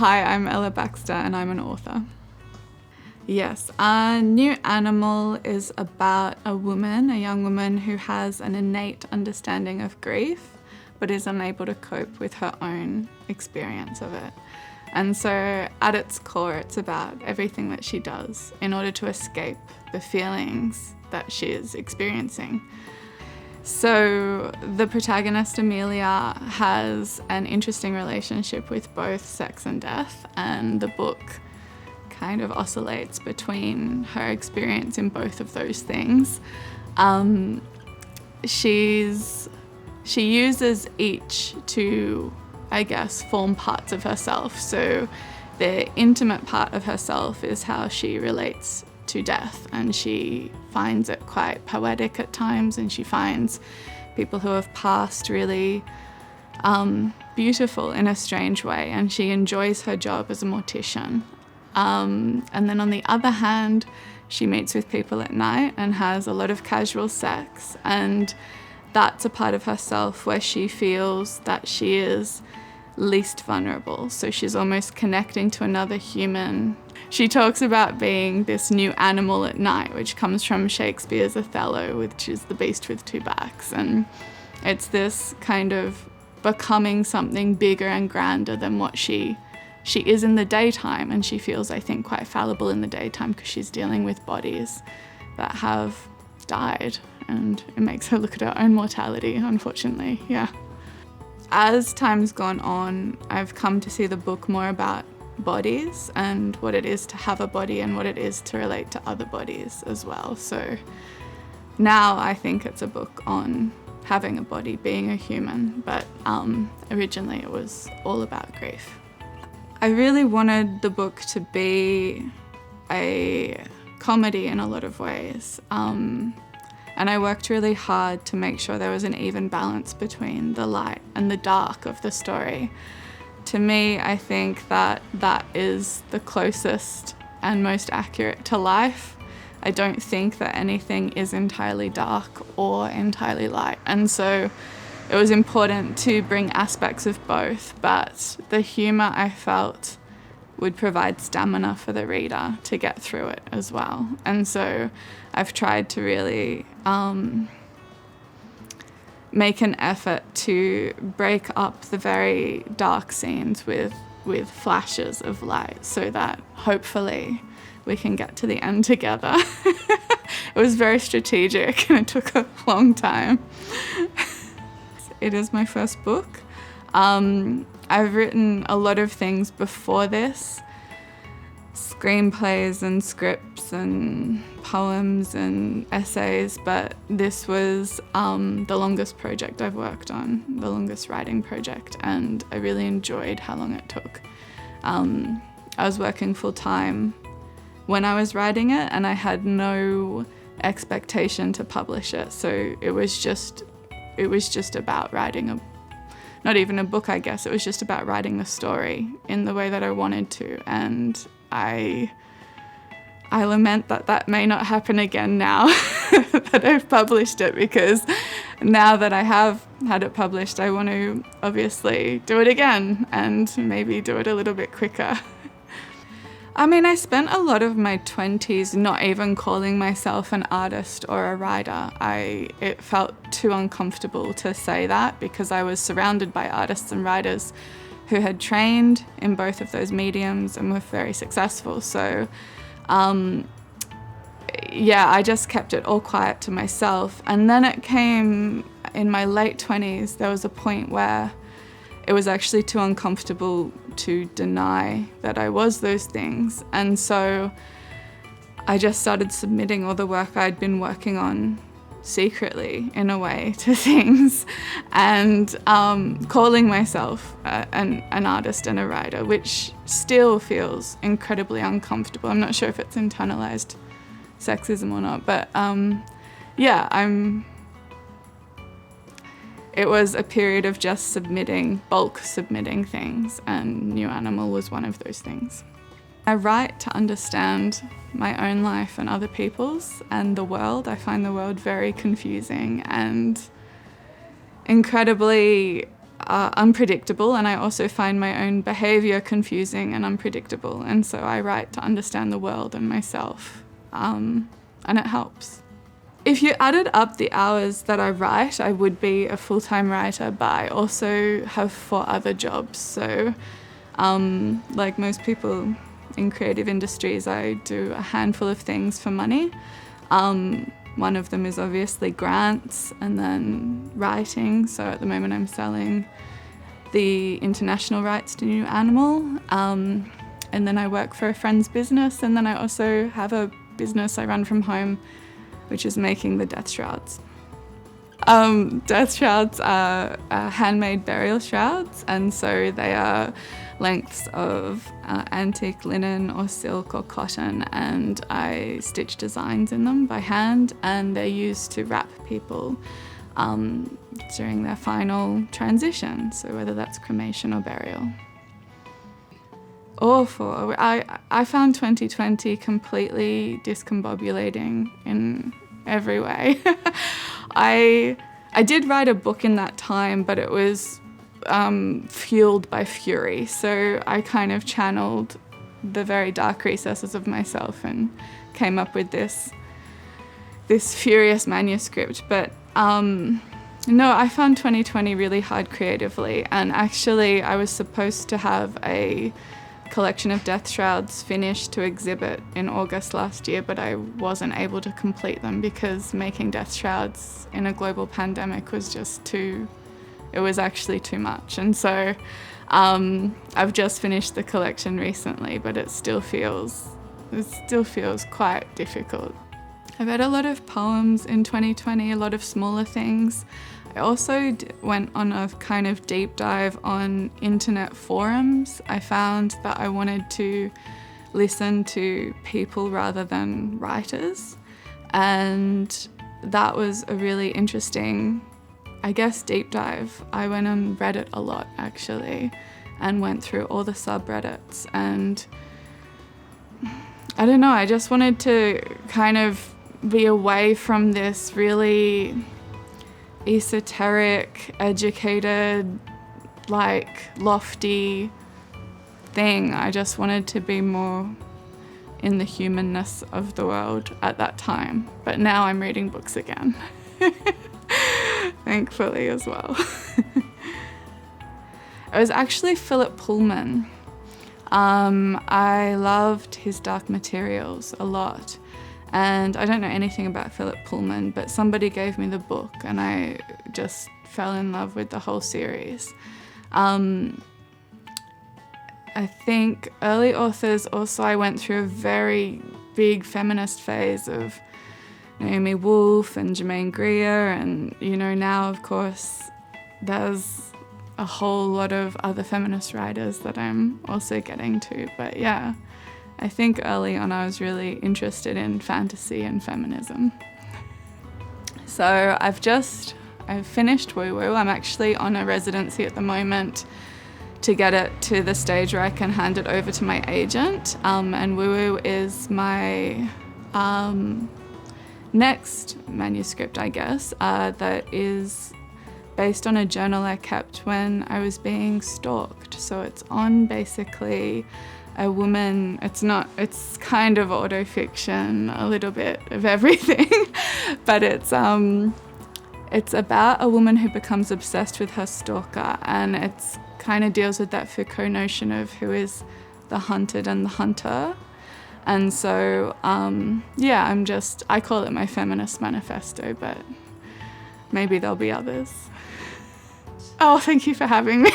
Hi, I'm Ella Baxter and I'm an author. Yes, New Animal is about a young woman who has an innate understanding of grief but is unable to cope with her own experience of it. And so at its core, it's about everything that she does in order to escape the feelings that she is experiencing. So the protagonist, Amelia, has an interesting relationship with both sex and death, and the book kind of oscillates between her experience in both of those things. She uses each to, I guess, form parts of herself. So the intimate part of herself is how she relates to death, and she finds it quite poetic at times, and she finds people who have passed really beautiful in a strange way, and she enjoys her job as a mortician. And then on the other hand, she meets with people at night and has a lot of casual sex, and that's a part of herself where she feels that she is least vulnerable. So she's almost connecting to another human. She talks about being this new animal at night, which comes from Shakespeare's Othello, which is the beast with two backs. And it's this kind of becoming something bigger and grander than what she is in the daytime. And she feels, I think, quite fallible in the daytime because she's dealing with bodies that have died. And it makes her look at her own mortality, unfortunately, yeah. As time's gone on, I've come to see the book more about bodies and what it is to have a body and what it is to relate to other bodies as well. So now I think it's a book on having a body, being a human, but originally it was all about grief. I really wanted the book to be a comedy in a lot of ways. And I worked really hard to make sure there was an even balance between the light and the dark of the story. To me, I think that is the closest and most accurate to life. I don't think that anything is entirely dark or entirely light. And so it was important to bring aspects of both, but the humour, I felt, would provide stamina for the reader to get through it as well. And so I've tried to really make an effort to break up the very dark scenes with flashes of light so that hopefully we can get to the end together. It was very strategic and it took a long time. It is my first book. I've written a lot of things before this, screenplays and scripts and poems and essays, but this was the longest project I've worked on, the longest writing project, and I really enjoyed how long it took. I was working full-time when I was writing it, and I had no expectation to publish it, so it was just about writing not even a book, I guess. It was just about writing the story in the way that I wanted to. And I lament that may not happen again now that I've published it, because now that I have had it published, I want to obviously do it again and maybe do it a little bit quicker. I mean, I spent a lot of my 20s not even calling myself an artist or a writer. It felt too uncomfortable to say that because I was surrounded by artists and writers who had trained in both of those mediums and were very successful. So, I just kept it all quiet to myself. And then it came in my late 20s, there was a point where it was actually too uncomfortable to deny that I was those things. And so I just started submitting all the work I'd been working on secretly, in a way, to things, and calling myself an artist and a writer, which still feels incredibly uncomfortable. I'm not sure if it's internalized sexism or not, but it was a period of just bulk submitting things, and New Animal was one of those things. I write to understand my own life and other people's and the world. I find the world very confusing and incredibly unpredictable, and I also find my own behavior confusing and unpredictable, and so I write to understand the world and myself, and it helps. If you added up the hours that I write, I would be a full-time writer, but I also have 4 other jobs. So like most people in creative industries, I do a handful of things for money. One of them is obviously grants and then writing. So at the moment I'm selling the international rights to New Animal. And then I work for a friend's business, and then I also have a business I run from home, which is making the death shrouds. Death shrouds are handmade burial shrouds, and so they are lengths of antique linen or silk or cotton, and I stitch designs in them by hand, and they're used to wrap people during their final transition, so whether that's cremation or burial. Awful. I found 2020 completely discombobulating in every way. I did write a book in that time, but it was fueled by fury. So I kind of channeled the very dark recesses of myself and came up with this furious manuscript. But no, I found 2020 really hard creatively, and actually I was supposed to have a collection of death shrouds finished to exhibit in August last year, but I wasn't able to complete them because making death shrouds in a global pandemic was just it was actually too much. And so I've just finished the collection recently, but it still feels quite difficult. I read a lot of poems in 2020, a lot of smaller things. I also went on a kind of deep dive on internet forums. I found that I wanted to listen to people rather than writers, and that was a really interesting, I guess, deep dive. I went on Reddit a lot actually and went through all the subreddits, and I don't know, I just wanted to kind of be away from this really esoteric, educated, like lofty thing. I just wanted to be more in the humanness of the world at that time. But now I'm reading books again. Thankfully as well. It was actually Philip Pullman. I loved his Dark Materials a lot. And I don't know anything about Philip Pullman, but somebody gave me the book and I just fell in love with the whole series. I think early authors also, I went through a very big feminist phase of Naomi Wolf and Germaine Greer, and now of course there's a whole lot of other feminist writers that I'm also getting to. But yeah, I think early on I was really interested in fantasy and feminism. So I've finished Woo Woo. I'm actually on a residency at the moment to get it to the stage where I can hand it over to my agent. And Woo Woo is my next manuscript, I guess, that is based on a journal I kept when I was being stalked. So it's on basically a woman, it's kind of autofiction, a little bit of everything, but it's about a woman who becomes obsessed with her stalker, and it's kind of deals with that Foucault notion of who is the hunted and the hunter. And so, I call it my feminist manifesto, but maybe there'll be others. Oh, thank you for having me.